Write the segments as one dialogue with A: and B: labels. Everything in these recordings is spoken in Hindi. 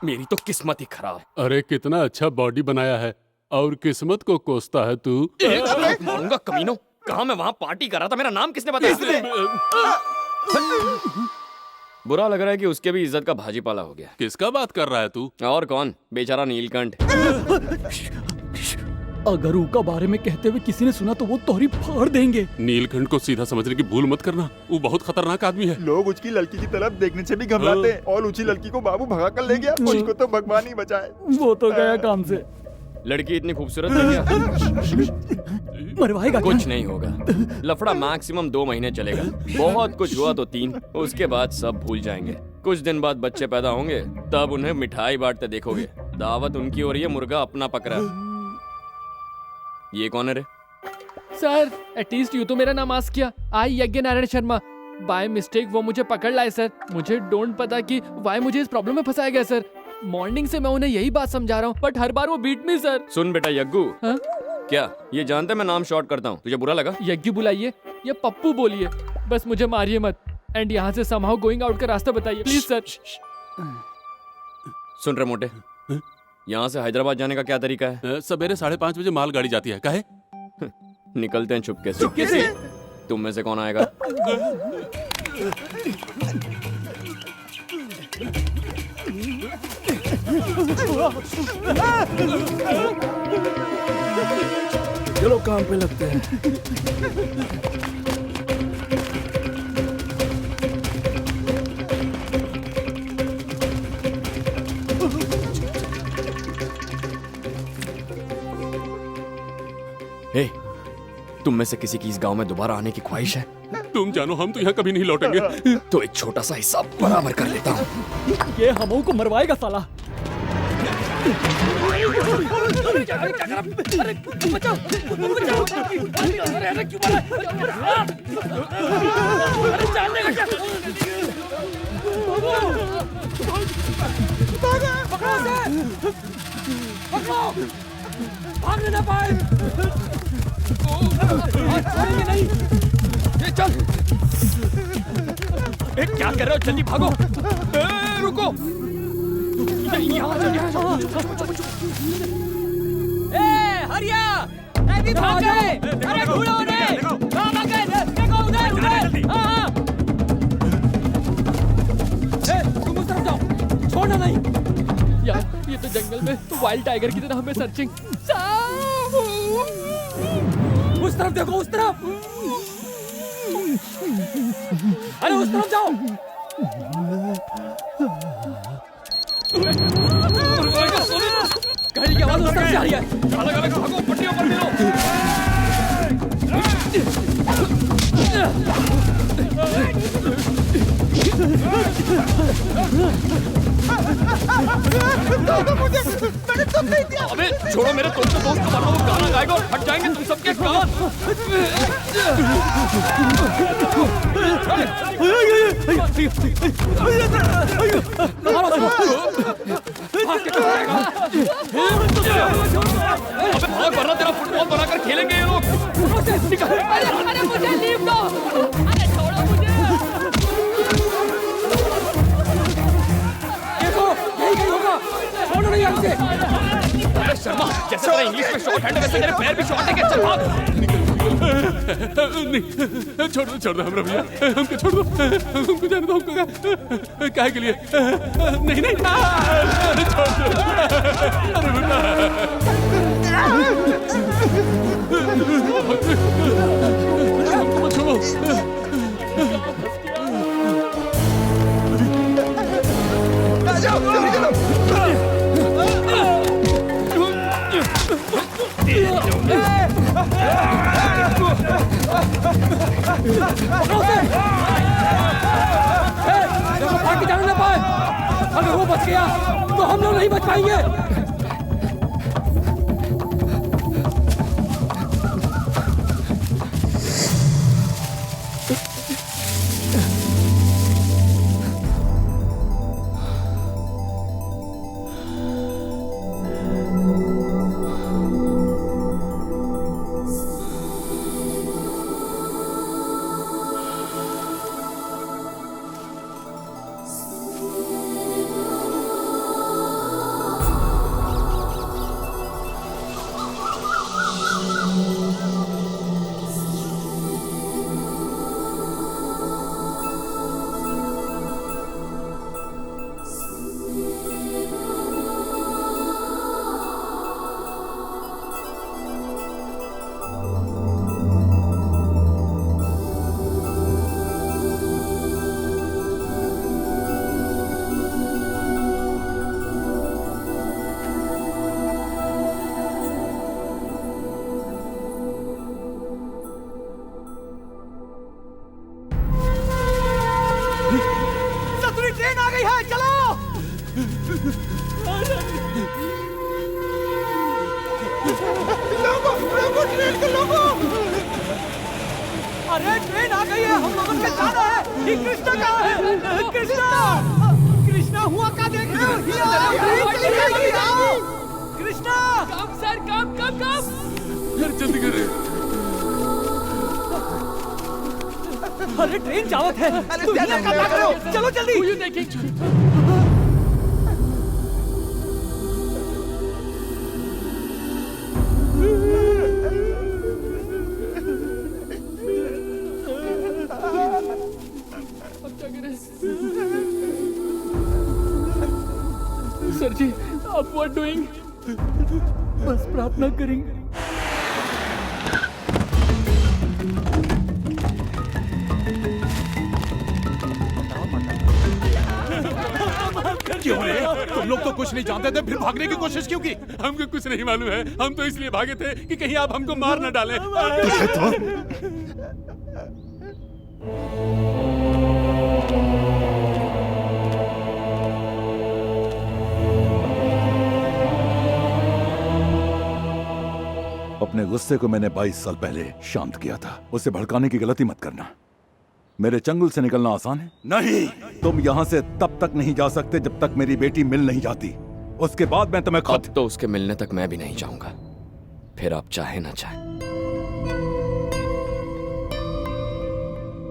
A: मेरी तो किस्मत ही खराब।
B: अरे कितना अच्छा बॉडी बनाया है और किस्मत को कोसता है तू।
A: एक लात मारूंगा कमीनों। कहा मैं वहां पार्टी कर रहा था, मेरा नाम किसने बताया? बुरा लग रहा है कि उसके भी इज्जत का भाजीपाला हो गया।
B: किसका बात कर रहा है तू?
A: और कौन? बेचारा नीलकंठ।
C: अगर उनका बारे में कहते हुए किसी ने सुना तो वो तोहरी फाड़ देंगे।
B: नीलकंठ को सीधा समझने की भूल मत करना, वो बहुत खतरनाक आदमी है।
D: लोग उसकी लड़की की तरफ देखने से भी घबराते हैं और उसी लड़की को बाबू भगा कर ले गया। उसको तो भगवान ही बचाए।
C: वो तो गया काम से।
A: लड़की इतनी खूबसूरत है क्या?
C: मरवाएगा
A: कुछ नहीं होगा। लफड़ा मैक्सिमम 2 महीने चलेगा। बहुत कुछ हुआ तो 3, उसके बाद सब भूल जाएंगे। कुछ दिन बाद बच्चे पैदा होंगे, तब उन्हें मिठाई बांटते देखोगे। दावत उनकी हो रही है, मुर्गा अपना पकड़ा। ये कौन है रे?
E: सर एटलीस्ट यू तो मेरा नाम आस्क किया। आई यज्ञ नारायण शर्मा। बाय मिस्टेक वो मुझे पकड़ लाए सर। मुझे डोंट पता कि वाई मुझे इस प्रॉब्लम में फंसाया गया सर। मॉर्निंग से मैं उन्हें यही बात समझा रहा हूँ बट हर बार वो बीट मी सर।
A: सुन बेटा यज्ञू,
E: हाँ?
A: क्या ये जानते मैं नाम शॉर्ट करता हूँ? तुझे बुरा लगा?
E: यज्ञू बुलाइए या पप्पू बोलिए, बस मुझे मारिए मत। एंड यहाँ से समहाउ गोइंग आउट का रास्ता बताइए प्लीज सर।
A: सुन रहे मोटे, यहाँ से हैदराबाद जाने का क्या तरीका है?
B: सवेरे 5:30 बजे माल गाड़ी जाती है। काहे?
A: निकलते हैं चुपके से। चुपके से? तुम में से कौन आएगा?
C: चलो काम पे लगते हैं।
A: हे, तुम में से किसी की इस गांव में दोबारा आने की ख्वाहिश है?
B: तुम जानो, हम तो यहाँ कभी नहीं लौटेंगे।
A: तो एक छोटा सा हिस्सा बराबर कर लेता हूँ।
C: ये हमों को मरवाएगा साला।
E: भागने ना पाए। नहीं। ये चल।
A: क्या कर रहे हो? जल्दी भागो। रुको।
E: हरिया भाग गए। अरे ढूंढो उन्हें। कहाँ भाग गए? देखो उधर उधर। हाँ तुम उस तरफ जाओ, छोड़ना नहीं। यार ये तो जंगल में वाइल्ड टाइगर की तरह हमें सर्चिंग। उस तरफ देखो, उस तरफ। अरे उस तरफ जाओ। गाड़ी की आवाज उस तरफ से आ रही है। अलग अलग भागो, पट्टियों पर मिलो।
A: अबे छोड़ो मेरे दोस्त को, वरना वो गाना गाएगा और फट जाएंगे तुम सबके कान। अबे भाग, वरना तेरा फुटबॉल बनाकर खेलेंगे ये लोग।
E: अरे मुझे लीव दो। अरे छोड़ो मुझे। देखो यही कहीं होगा, छोड़ो नहीं हमसे।
A: अरे शर्मा, जैसे तेरा इंग्लिश में शॉर्ट हैंड है वैसे तेरे पैर भी शॉर्ट है क्या? चल भाग।
B: नहीं, छोड़ दो हमरा भैया, हमको छोड़ दो, हमको जाने दो। हमको काहे के लिए? नहीं नहीं, छोड़ दो। अरे बेटा हमको मत छोड़ो।
E: भाग के जाने ना पाए। अगर वो बच गया तो हम लोग नहीं बच पाएंगे।
F: अरे ट्रेन आ गई है, हम लोगों को जाना है। ये कृष्णा कहाँ है? कृष्णा, कृष्णा हुआ क्या देख रहे हो? ये आ रही है। कृष्णा,
E: कम सर, कम।
B: यार जल्दी कर।
F: अरे ट्रेन जावत है। तुम यहाँ क्या देख रहे हो? चलो जल्दी।
E: यू देखें। सर जी, आप व्हाट डूइंग?
C: बस प्रार्थना करेंगे।
B: क्यों रे? तुम लोग तो कुछ नहीं जानते थे, फिर भागने की कोशिश क्यों की? हमको कुछ नहीं मालूम है। हम तो इसलिए भागे थे कि कहीं आप हमको मार न डालें।
G: अपने गुस्से को मैंने 22 साल पहले शांत किया था। उसे भड़काने की गलती मत करना। मेरे चंगुल से निकलना आसान है? नहीं, तुम यहाँ से तब तक नहीं जा सकते जब तक मेरी बेटी मिल नहीं जाती। उसके बाद मैं तुम्हें
A: अब तो उसके मिलने तक मैं भी नहीं जाऊंगा, फिर आप चाहे ना चाहे।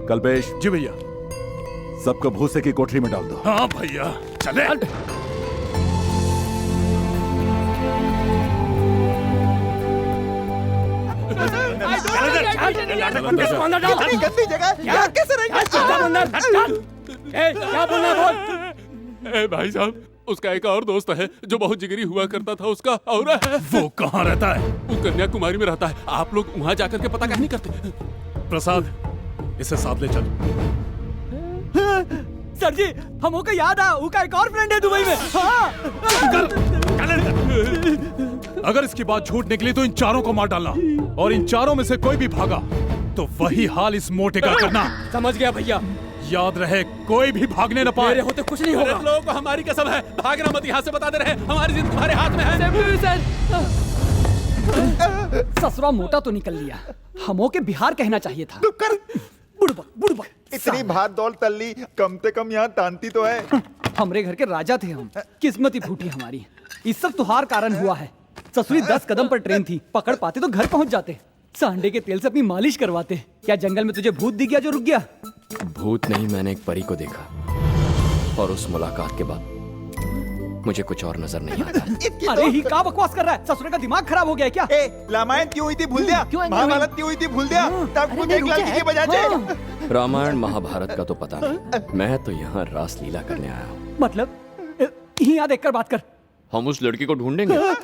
G: कल्पेश।
B: जी भैया।
G: सबको भूसे की कोठरी में डाल दो।
B: हाँ भैया, चले।
D: गंदी जगह क्या कैसे
F: क्या बोलना बोल।
B: ए भाई साहब, उसका एक और दोस्त है जो बहुत जिगरी हुआ करता था। उसका और है। वो कहाँ रहता है? वो कन्याकुमारी में रहता है। आप लोग वहाँ जाकर के पता क्यों नहीं करते? प्रसाद, इसे साथ ले चल।
F: सर जी, हमको को याद आ, उसका एक और फ्रेंड है दुबई में। हाँ।
B: अगर इसकी बात झूठ निकली तो इन चारों को मार डालना, और इन चारों में से कोई भी भागा तो वही हाल इस मोटे का करना।
F: समझ गया भैया।
B: याद रहे, कोई भी भागने न पाए।
F: मेरे होते कुछ नहीं होगा।
B: लोगों को हमारी कसम है, भागना मत। यहाँ से बता दे रहे, हमारी जिंदगी तुम्हारे हाथ में है।
F: ससुरा मोटा तो निकल लिया, हमो के बिहार कहना चाहिए था। बुड़बक
D: इतनी भाग दौड़ तल्ली, कम से कम यहाँ तांती तो है।
F: हमरे घर के राजा थे हम, किस्मत ही फूटी हमारी। इस सब तुहार कारण हुआ है। ससुरी 10 कदम पर ट्रेन थी, पकड़ पाते तो घर पहुंच जाते। सांडे के तेल से अपनी मालिश करवाते। क्या जंगल में तुझे भूत दिख गया जो रुक गया?
A: भूत नहीं, मैंने एक परी को देखा, और उस मुलाकात के बाद मुझे कुछ और नजर नहीं आता।
F: अरे ही क्या बकवास कर रहा है? ससुरे का दिमाग खराब हो गया है क्या?
D: रामायण क्यों हुई थी भूल दिया, महाभारत क्यों हुई थी भूल दिया, तब कुछ एक लड़की की वजह से।
A: रामायण महाभारत का तो पता नहीं, मैं तो यहाँ रास लीला करने आया हूँ।
F: मतलब यहाँ देख कर बात कर।
A: हम उस लड़की को ढूंढेंगे।
E: मर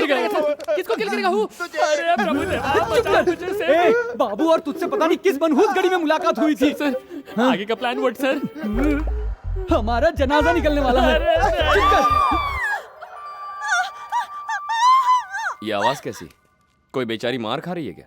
E: गया था। किसको किल करेगा? अरे प्रभु देवा, बचा मुझे से।
F: बाबू और तुझसे पता नहीं किस मनहूस गड़ी में मुलाकात हुई थी।
E: सर, आगे का प्लान व्हाट सर?
F: हमारा जनाजा निकलने वाला है। चुप कर।
A: ये आवाज कैसी? कोई बेचारी मार खा रही है क्या?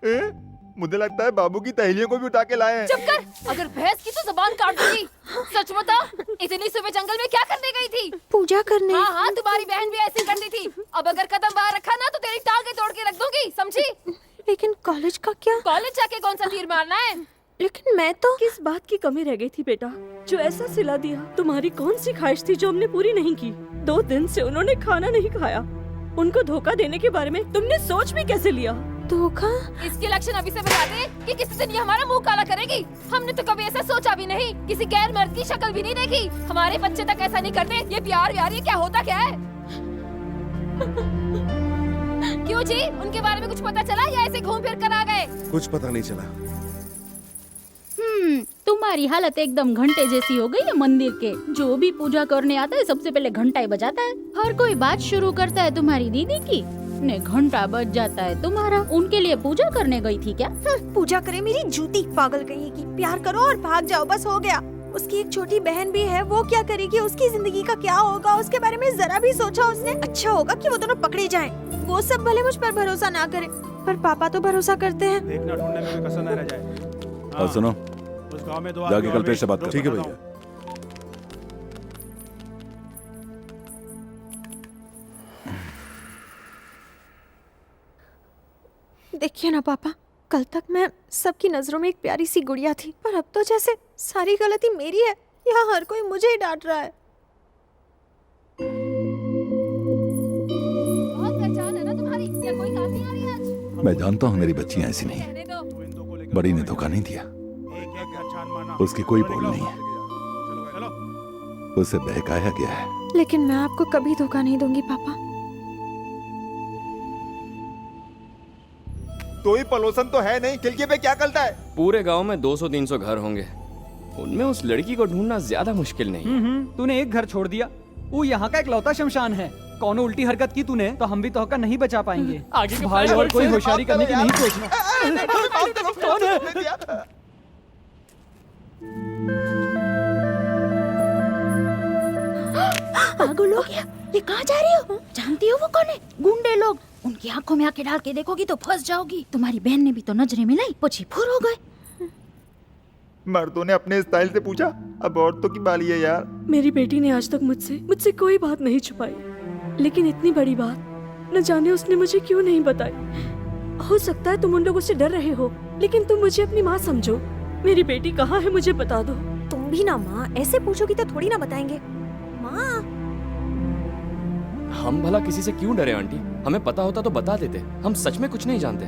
D: मुझे लगता है बाबू की तहेलियों को भी उठा के लाए हैं।
H: चुप कर, अगर भैंस की तो जबान काट दूंगी। सच बता, इतनी सुबह जंगल में क्या करने गई थी?
I: पूजा करने।
H: हाँ, तुम्हारी बहन भी ऐसे करती थी। अब अगर कदम बाहर रखा ना तो तेरी टांगे तोड़ के रख दूंगी, समझी?
I: लेकिन कॉलेज का क्या?
H: कॉलेज जाके कौन सा तीर मारना है?
I: लेकिन मैं तो।
J: किस बात की कमी रह गई थी बेटा, जो ऐसा सिला दिया? तुम्हारी कौन सी ख्वाहिश थी जो हमने पूरी नहीं की? 2 दिन से उन्होंने खाना नहीं खाया। उनको धोखा देने के बारे में तुमने सोच भी कैसे लिया?
I: धोखा?
H: इसके लक्षण अभी से बता दे कि किसी दिन ये हमारा मुंह काला करेगी। हमने तो कभी ऐसा सोचा भी नहीं, किसी गैर मर्द की शक्ल भी नहीं देखी। हमारे बच्चे तक ऐसा नहीं करते। ये प्यार व्यार ये क्या होता क्या है? क्यों जी, उनके बारे में कुछ पता चला या ऐसे घूम फिर कर आ गए?
K: कुछ पता नहीं चला।
L: तुम्हारी हालत एकदम घंटे जैसी हो गई है मंदिर के। जो भी पूजा करने आता है सबसे पहले घंटा ही बजाता है। हर कोई बात शुरू करता है तुम्हारी दीदी की, ने घंटा बज जाता है तुम्हारा। उनके लिए पूजा करने गई थी क्या?
I: पूजा करे मेरी जूती, पागल कहीं की। प्यार करो और भाग जाओ, बस हो गया। उसकी एक छोटी बहन भी है, वो क्या करेगी? उसकी जिंदगी का क्या होगा? उसके बारे में जरा भी सोचा उसने? अच्छा होगा कि वो दोनों पकड़े जाएं। वो सब भले मुझ पर भरोसा ना करे, पर पापा तो भरोसा करते हैं।
K: देखना ढूंढने में कसर न रह जाए।
G: और सुनो,
K: उस गांव में 2
G: जाके कल्पेश से बात करो।
K: ठीक है भैया।
I: देखिए ना पापा, कल तक मैं सबकी नजरों में एक प्यारी सी गुड़िया थी, पर अब तो जैसे सारी गलती मेरी है। यहाँ हर कोई मुझे ही डांट रहा है।
H: बहुत पहचान है ना तुम्हारी, क्या कोई काम नहीं आ रही आज?
G: मैं जानता हूँ मेरी बच्चियां ऐसी नहीं,
H: रहने दो।
G: बड़ी ने धोखा नहीं दिया, उसकी कोई भूल नहीं है, उसे बहकाया गया है।
I: लेकिन मैं आपको कभी धोखा नहीं दूंगी पापा।
D: तो ही पलोसन तो है नहीं, खिड़की पे क्या करता है?
A: पूरे गांव में 200-300 घर होंगे, उनमें उस लड़की को ढूंढना ज्यादा मुश्किल नहीं।
F: तूने एक घर छोड़ दिया, वो यहाँ का इकलौता शमशान है। कौनो उल्टी हरकत की तूने तो हम भी तोहका नहीं बचा पाएंगे।
E: आगे के
F: भाई और कोई होशियारी करने की नहीं सोचना।
D: कौन है?
L: पागल हो गया, ये कहाँ जा रही हो? जानती हो वो कौन है? गुंडे लोग। उनकी आंखों में आके डाल के देखोगी तो फंस जाओगी। तुम्हारी बहन ने भी तो नजरें मिलाई, पछी फुर हो गए।
D: मर्दों ने अपने स्टाइल से पूछा, अब औरतों की बारी है यार।
J: मेरी बेटी ने आज तक मुझसे कोई बात नहीं छुपाई, लेकिन इतनी बड़ी बात न जाने उसने मुझे क्यों नहीं बताई। हो सकता है तुम उन लोगों से डर रहे हो, लेकिन तुम मुझे अपनी माँ समझो। मेरी बेटी कहाँ है मुझे बता दो।
I: तुम भी ना माँ, ऐसे पूछोगी तो थोड़ी ना बताएंगे। माँ,
A: हम भला किसी से क्यों डरे आंटी? हमें पता होता तो बता देते, हम सच में कुछ नहीं जानते।